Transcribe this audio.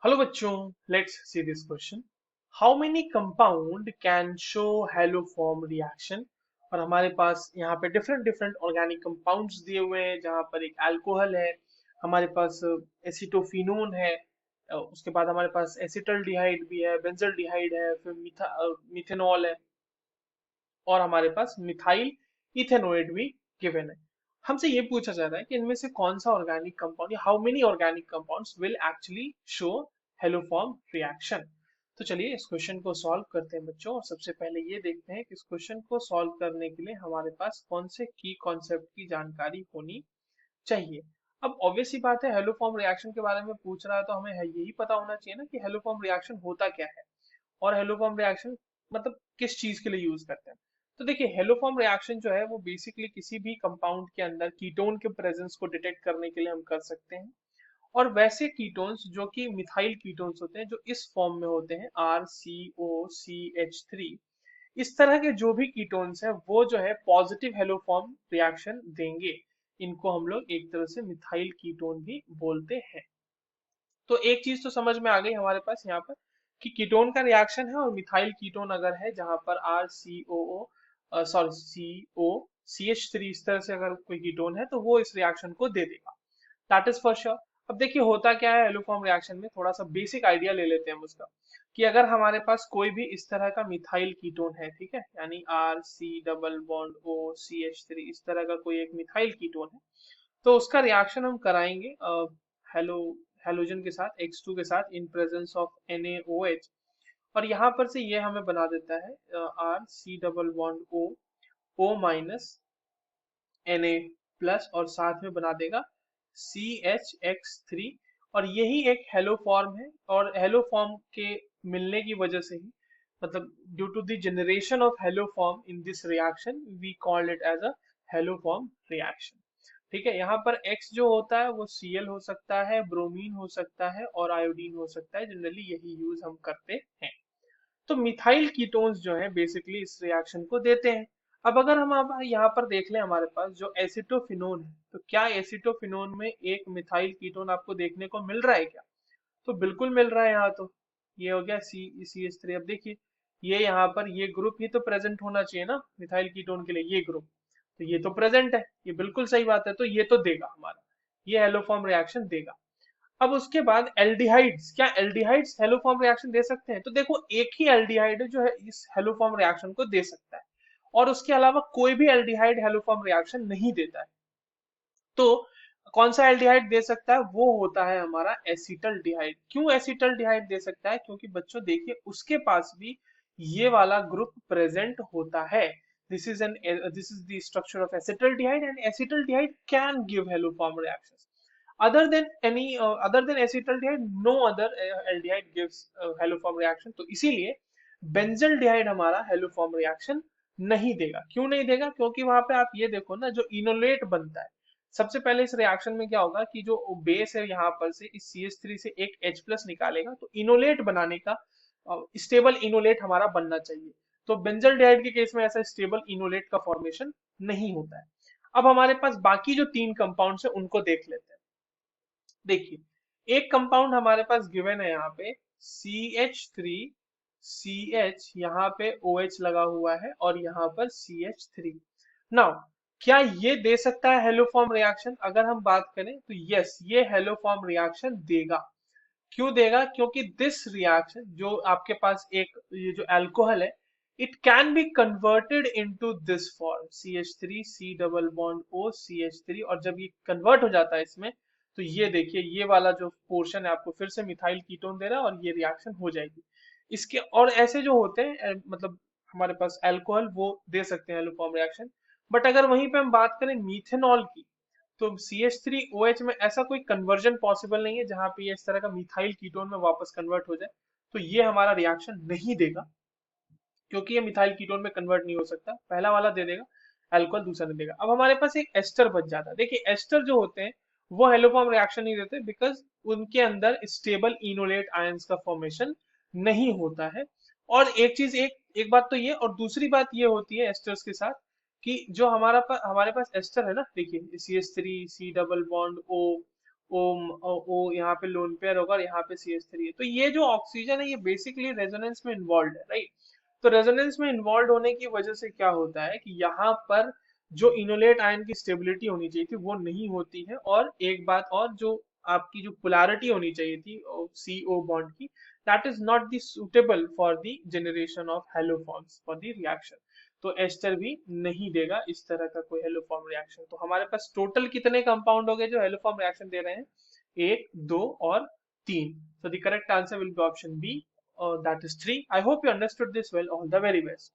Hello बच्चों, let's see this question. How many compound can show haloform reaction. और हमारे पास यहाँ पे डिफरेंट डिफरेंट ऑर्गेनिक कंपाउंड्स दिए हुए हैं, जहाँ पर एक अल्कोहल है, हमारे पास एसिटोफिनोन है, उसके बाद हमारे पास एसिटल्डिहाइड भी है, बेंजल्डिहाइड है, फिर मिथेनॉल है, और हमारे पास मिथाइल इथेनोएट भी गिवन है। हमसे ये पूछा जा रहा है कि इनमें से कौन सा ऑर्गेनिक कंपाउंड या how many organic compounds will actually show haloform reaction. तो चलिए इस क्वेश्चन को सॉल्व करते हैं बच्चों, और सबसे पहले ये देखते हैं कि इस क्वेश्चन को सॉल्व करने के लिए हमारे पास कौन से की कॉन्सेप्ट की जानकारी होनी चाहिए। अब ऑब्वियस सी बात है, हेलोफॉर्म रिएक्शन के बारे में पूछ रहा है तो हमें यही पता होना चाहिए ना कि हेलोफॉर्म रिएक्शन होता क्या है, और हेलोफॉर्म रिएक्शन मतलब किस चीज के लिए यूज करते हैं। तो देखिए, हेलोफॉर्म रिएक्शन जो है वो बेसिकली किसी भी कंपाउंड के अंदर कीटोन के प्रेजेंस को डिटेक्ट करने के लिए हम कर सकते हैं। और वैसे कीटोन्स जो कि मिथाइल कीटोन्स होते हैं, जो इस फॉर्म में होते हैं RCOCH3, इस तरह के जो भी कीटोन्स हैं वो जो है पॉजिटिव हेलोफॉर्म रिएक्शन देंगे। इनको हम लोग एक तरह से मिथाइल कीटोन भी बोलते हैं। तो एक चीज तो समझ में आ गई हमारे पास यहाँ पर कि कीटोन का रिएक्शन है, और मिथाइल कीटोन अगर है जहां पर CH3 इस तरह से अगर कोई कीटोन है तो वो इस रिएक्शन को दे देगा। That is for sure. अब देखिए होता क्या है एलोफॉर्म रिएक्शन में, थोड़ा सा बेसिक आइडिया ले लेते हैं हम उसका। कि अगर हमारे पास कोई भी इस तरह का मिथाइल कीटोन है, ठीक है, यानी RC double bond O CH3, इस तरह का कोई एक मिथाइल कीटोन है, तो उसका रिएक्शन हम कराएंगे हेलो हेलोजन के साथ, X2 के साथ, इन प्रेजेंस ऑफ NaOH। और यहाँ पर से ये हमें बना देता है RC double bond O Na+, और साथ में बना देगा CHX3। और यही एक हेलो फॉर्म है, और हेलो फॉर्म के मिलने की वजह से ही, मतलब due to the generation of halo form in this reaction, we called it as a halo form reaction. ठीक है, यहाँ पर X जो होता है वो Cl हो सकता है, ब्रोमीन हो सकता है, और आयोडीन हो सकता है। जनरली यही यूज हम करते हैं। तो मिथाइल कीटोन्स जो है बेसिकली इस रिएक्शन को देते हैं। अब अगर हम अब यहाँ पर देख लें, हमारे पास जो एसिटोफिनोन है, तो क्या एसिटोफिनोन में एक मिथाइल कीटोन आपको देखने को मिल रहा है क्या? तो बिल्कुल मिल रहा है यहाँ तो। ये हो गया CH3। अब देखिए, ये यहाँ पर ये ग्रुप ही तो प्रेजेंट होना चाहिए ना मिथाइल कीटोन के लिए, ये ग्रुप। तो ये तो प्रेजेंट है, ये बिल्कुल सही बात है, तो ये तो देगा हमारा, ये हेलोफॉर्म रिएक्शन देगा। अब उसके बाद एल्डिहाइड्स, क्या एल्डिहाइड्स हेलोफॉर्म रिएक्शन दे सकते हैं? तो देखो, एक ही एल्डिहाइड है जो है इस हेलोफॉर्म रिएक्शन को दे सकता है, और उसके अलावा कोई भी एल्डिहाइड हेलोफॉर्म रिएक्शन नहीं देता है। तो कौन सा एल्डिहाइड दे सकता है? वो होता है हमारा एसिटल्डिहाइड। क्यों एसिटल्डिहाइड दे सकता है? क्योंकि बच्चों देखिए, उसके पास भी ये वाला ग्रुप प्रेजेंट होता है। This is the structure of acetaldehyde, and acetaldehyde can give haloform reactions. other than acetaldehyde, no other aldehyde gives haloform reaction. तो इसीलिए बेंजल्डिहाइड हमारा हेलोफॉर्म रिएक्शन नहीं देगा। क्यों नहीं देगा? क्योंकि वहां पे आप ये देखो ना, जो इनोलेट बनता है, सबसे पहले इस रिएक्शन में क्या होगा कि जो बेस है यहाँ पर से इस CH3 से एक H+ निकालेगा, तो इनोलेट बनाने का स्टेबल इनोलेट हमारा बनना चाहिए। तो बेंजल्डिहाइड के केस में ऐसा स्टेबल इनोलेट का फॉर्मेशन नहीं होता है। अब हमारे पास बाकी जो 3 कंपाउंड्स है उनको देख लेते हैं। देखिए, एक कंपाउंड हमारे पास गिवन है यहाँ पे CH3CH, यहाँ पे OH लगा हुआ है, और यहाँ पर CH3। नाउ, क्या ये दे सकता है हेलोफॉर्म रिएक्शन? अगर हम बात करें तो यस, ये हेलोफॉर्म रिएक्शन देगा। क्यों देगा? क्योंकि दिस रिएक्शन जो आपके पास एक ये जो अल्कोहल है, it can be converted into this form CH3C double bond O CH3। और जब ये कन्वर्ट हो जाता है इसमें, तो ये देखिए, ये वाला जो पोर्शन है आपको फिर से मिथाइल कीटोन दे रहा है, और ये रिएक्शन हो जाएगी इसके। और ऐसे जो होते हैं मतलब हमारे पास अल्कोहल, वो दे सकते हैं हेलोफॉर्म रिएक्शन। बट अगर वहीं पे हम बात करें मीथेनॉल की, तो CH3OH में ऐसा कोई कन्वर्जन पॉसिबल नहीं है जहां पे ये इस तरह का मिथाइल कीटोन में वापस कन्वर्ट हो जाए। तो ये हमारा रिएक्शन नहीं देगा, क्योंकि ये मिथाइल कीटोन में कन्वर्ट नहीं हो सकता। पहला वाला दे देगा अल्कोहल, दूसरा नहीं देगा। अब हमारे पास एक एस्टर बच जाता है। देखिए, एस्टर जो होते हैं वो हेलोफॉर्म रिएक्शन नहीं देते, बिकॉज उनके अंदर स्टेबल इनोलेट आयंस का फॉर्मेशन नहीं होता है। और एक चीज, एक एक बात तो ये, और दूसरी बात ये होती है एस्टर्स के साथ, कि जो हमारे पास एस्टर है ना, देखिए CH3C डबल बॉन्ड ओ यहाँ पे लोन पेयर होगा और यहाँ पे CH3 है। तो ये जो ऑक्सीजन है ये बेसिकली रेजोनेंस में इन्वॉल्व है, राइट। तो रेजोनेंस में इन्वॉल्व होने की वजह से क्या होता है कि यहाँ पर जो इनोलेट आयन की स्टेबिलिटी होनी चाहिए थी वो नहीं होती है, और एक बात और, जो आपकी जो पोलैरिटी होनी चाहिए थी CO बॉन्ड की, that is not the suitable for the generation of haloforms for the reaction. तो एस्टर भी नहीं देगा इस तरह का कोई हेलोफॉर्म रिएक्शन। तो हमारे पास टोटल कितने कंपाउंड हो गए जो हेलोफॉर्म रिएक्शन दे रहे हैं? एक, दो और तीन। So the correct answer will be option B, that is 3. I hope you understood this well. All the very best.